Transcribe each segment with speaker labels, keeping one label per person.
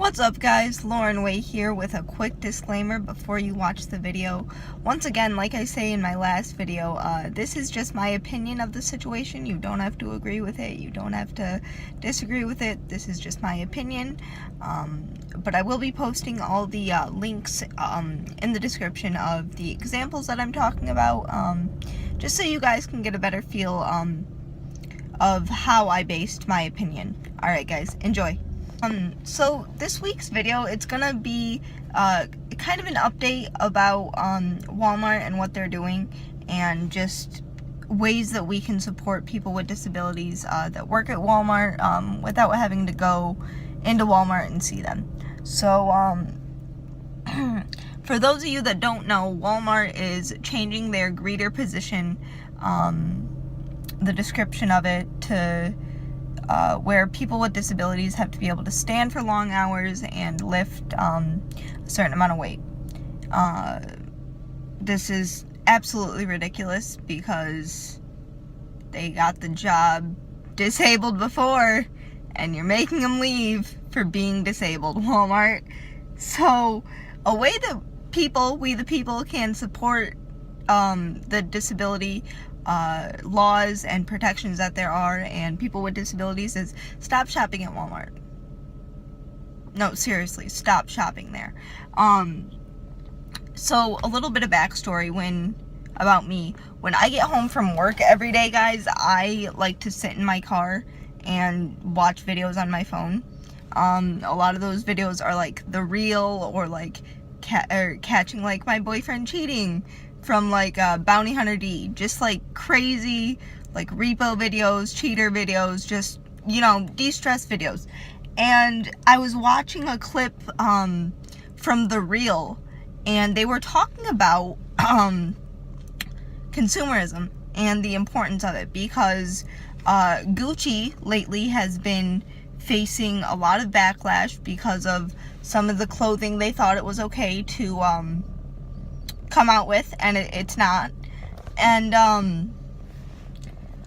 Speaker 1: What's up guys, Lauren Way here with a quick disclaimer before you watch the video. Once again, like I say in my last video, this is just my opinion of the situation. You don't have to agree with it, you don't have to disagree with it, this is just my opinion. But I will be posting all the links in the description of the examples that I'm talking about, just so you guys can get a better feel of how I based my opinion. Alright guys, enjoy. So this week's video, it's gonna be kind of an update about Walmart and what they're doing, and just ways that we can support people with disabilities that work at Walmart without having to go into Walmart and see them. So for those of you that don't know, Walmart is changing their greeter position, the description of it, to where people with disabilities have to be able to stand for long hours and lift a certain amount of weight. This is absolutely ridiculous because they got the job disabled before and you're making them leave for being disabled, Walmart. So a way that we the people can support the disability laws and protections that there are and people with disabilities is stop shopping at Walmart. No, seriously, stop shopping there. So a little bit of backstory about me. When I get home from work every day, guys, I like to sit in my car and watch videos on my phone. A lot of those videos are like The Real, or like catching like my boyfriend cheating from like Bounty Hunter D, just like crazy like repo videos, cheater videos, just, you know, de-stress videos. And I was watching a clip from The Real, and they were talking about consumerism and the importance of it, because Gucci lately has been facing a lot of backlash because of some of the clothing they thought it was okay to come out with, and it's not. And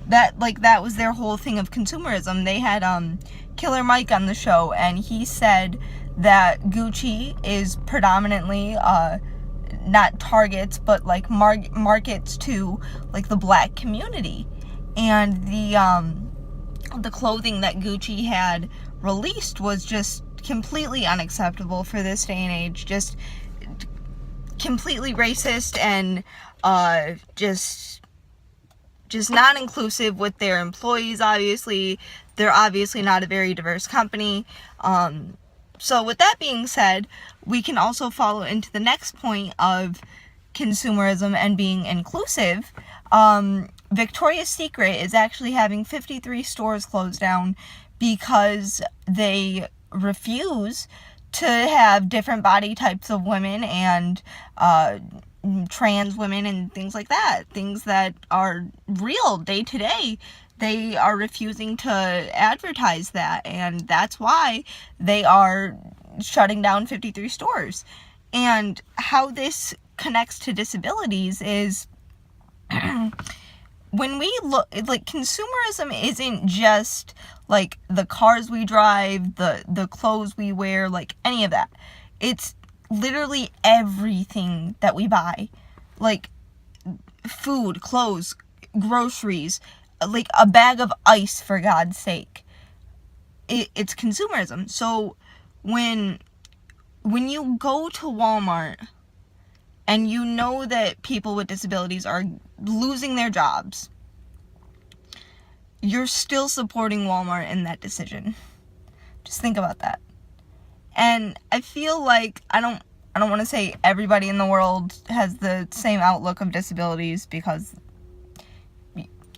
Speaker 1: that was their whole thing of consumerism. They had Killer Mike on the show, and he said that Gucci is predominantly not targets, but like markets to like the black community, and the clothing that Gucci had released was just completely unacceptable for this day and age, just completely racist and just not inclusive with their employees. Obviously, they're obviously not a very diverse company. So with that being said, we can also follow into the next point of consumerism and being inclusive. Victoria's Secret is actually having 53 stores closed down because they refuse to have different body types of women and trans women and things like that. Things that are real day to day. They are refusing to advertise that, and that's why they are shutting down 53 stores. And how this connects to disabilities is when we look, like, consumerism isn't just like the cars we drive, the clothes we wear, like any of that. It's literally everything that we buy, like food, clothes, groceries, like a bag of ice, for God's sake. It's consumerism. So when you go to Walmart and you know that people with disabilities are losing their jobs, you're still supporting Walmart in that decision. Just think about that. And I feel like I don't want to say everybody in the world has the same outlook of disabilities, because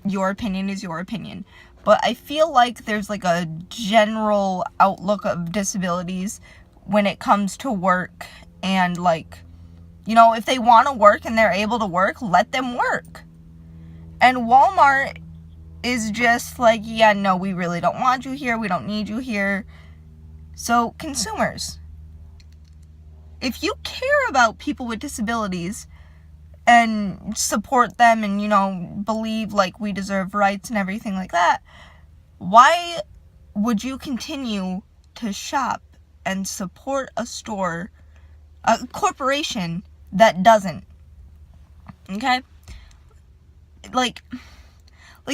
Speaker 1: your opinion is your opinion. But I feel like there's like a general outlook of disabilities when it comes to work, and like, you know, if they want to work and they're able to work, let them work. And Walmart is just like, yeah, no, we really don't want you here, we don't need you here. So consumers, if you care about people with disabilities and support them and, you know, believe like we deserve rights and everything like that, why would you continue to shop and support a corporation that doesn't. Okay? Like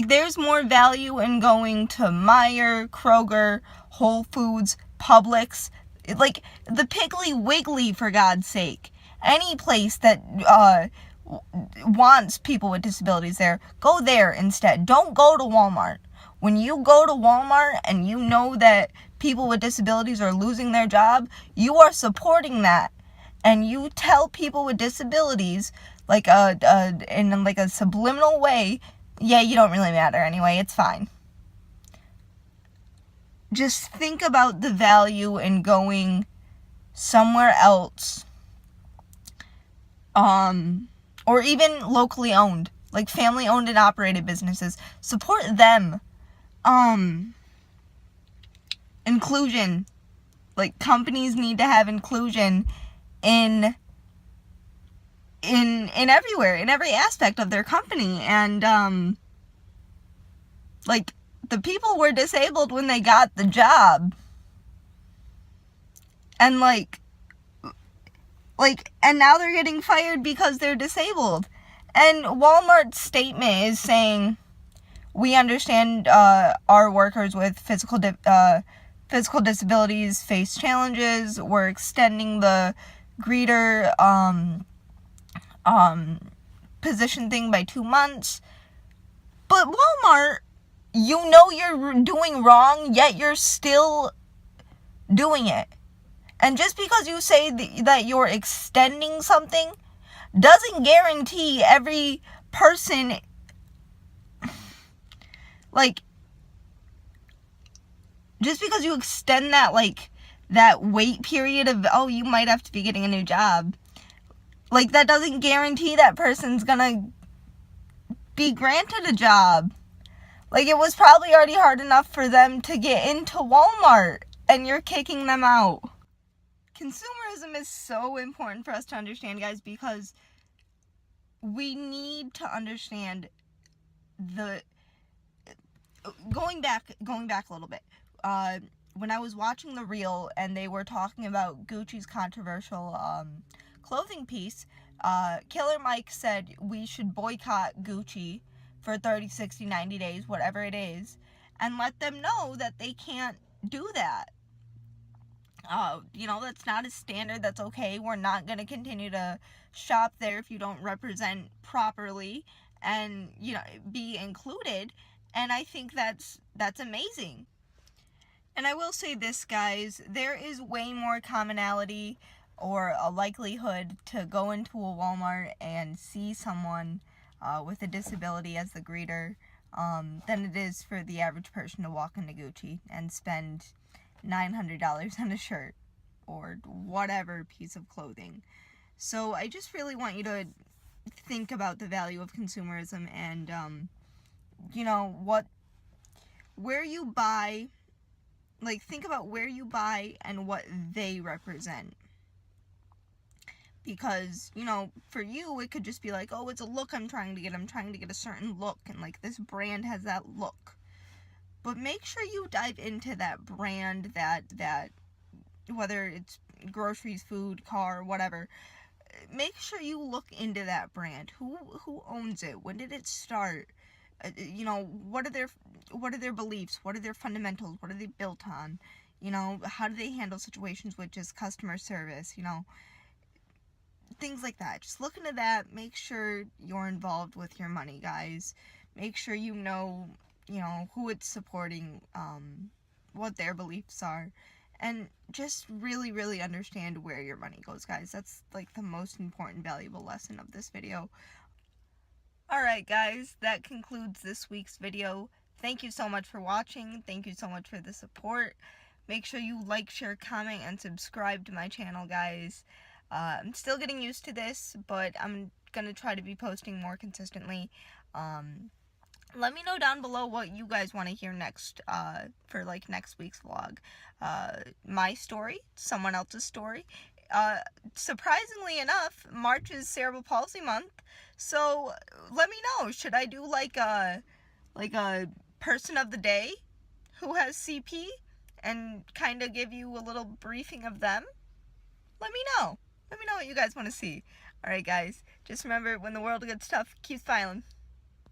Speaker 1: there's more value in going to Meijer, Kroger, Whole Foods, Publix, like the Piggly Wiggly, for God's sake. Any place that wants people with disabilities there, go there instead. Don't go to Walmart. When you go to Walmart and you know that people with disabilities are losing their job, you are supporting that. And you tell people with disabilities, like in like a subliminal way, yeah, you don't really matter anyway, it's fine. Just think about the value in going somewhere else, or even locally owned, like family owned and operated businesses. Support them. Inclusion. Like, companies need to have inclusion in everywhere, in every aspect of their company. And like, the people were disabled when they got the job, and like and now they're getting fired because they're disabled. And Walmart's statement is saying, we understand our workers with physical disabilities face challenges. We're extending the greeter position thing by 2 months. But Walmart, you know you're doing wrong, yet you're still doing it. And just because you say that you're extending something doesn't guarantee every person, like, just because you extend that, like, that wait period of, oh, you might have to be getting a new job, like, that doesn't guarantee that person's gonna be granted a job. Like, it was probably already hard enough for them to get into Walmart, and you're kicking them out. Consumerism is so important for us to understand, guys, because we need to understand going back a little bit. When I was watching the reel and they were talking about Gucci's controversial clothing piece, Killer Mike said we should boycott Gucci for 30, 60, 90 days, whatever it is, and let them know that they can't do that. That's not a standard. That's okay. We're not going to continue to shop there if you don't represent properly and, be included. And I think that's amazing. And I will say this, guys, there is way more commonality or a likelihood to go into a Walmart and see someone with a disability as the greeter than it is for the average person to walk into Gucci and spend $900 on a shirt or whatever piece of clothing. So I just really want you to think about the value of consumerism and, where you buy, think about where you buy and what they represent. Because, for you, it could just be like, oh, it's a look I'm trying to get. I'm trying to get a certain look, and, this brand has that look. But make sure you dive into that brand, that whether it's groceries, food, car, whatever. Make sure you look into that brand. Who owns it? When did it start? What are their beliefs? What are their fundamentals? What are they built on? How do they handle situations with just customer service? Things like that. Just look into that. Make sure you're involved with your money, guys. Make sure you know who it's supporting, what their beliefs are, and just really, really understand where your money goes, guys. That's, the most important, valuable lesson of this video. Alright, guys, that concludes this week's video. Thank you so much for watching. Thank you so much for the support. Make sure you like, share, comment, and subscribe to my channel, guys. I'm still getting used to this, but I'm gonna try to be posting more consistently. Let me know down below what you guys want to hear next, for, next week's vlog. My story, someone else's story. Surprisingly enough, March is Cerebral Palsy Month, so let me know. Should I do, a person of the day who has CP? and kind of give you a little briefing of them, let me know. Let me know what you guys want to see. Alright guys, just remember, when the world gets tough, keep smiling.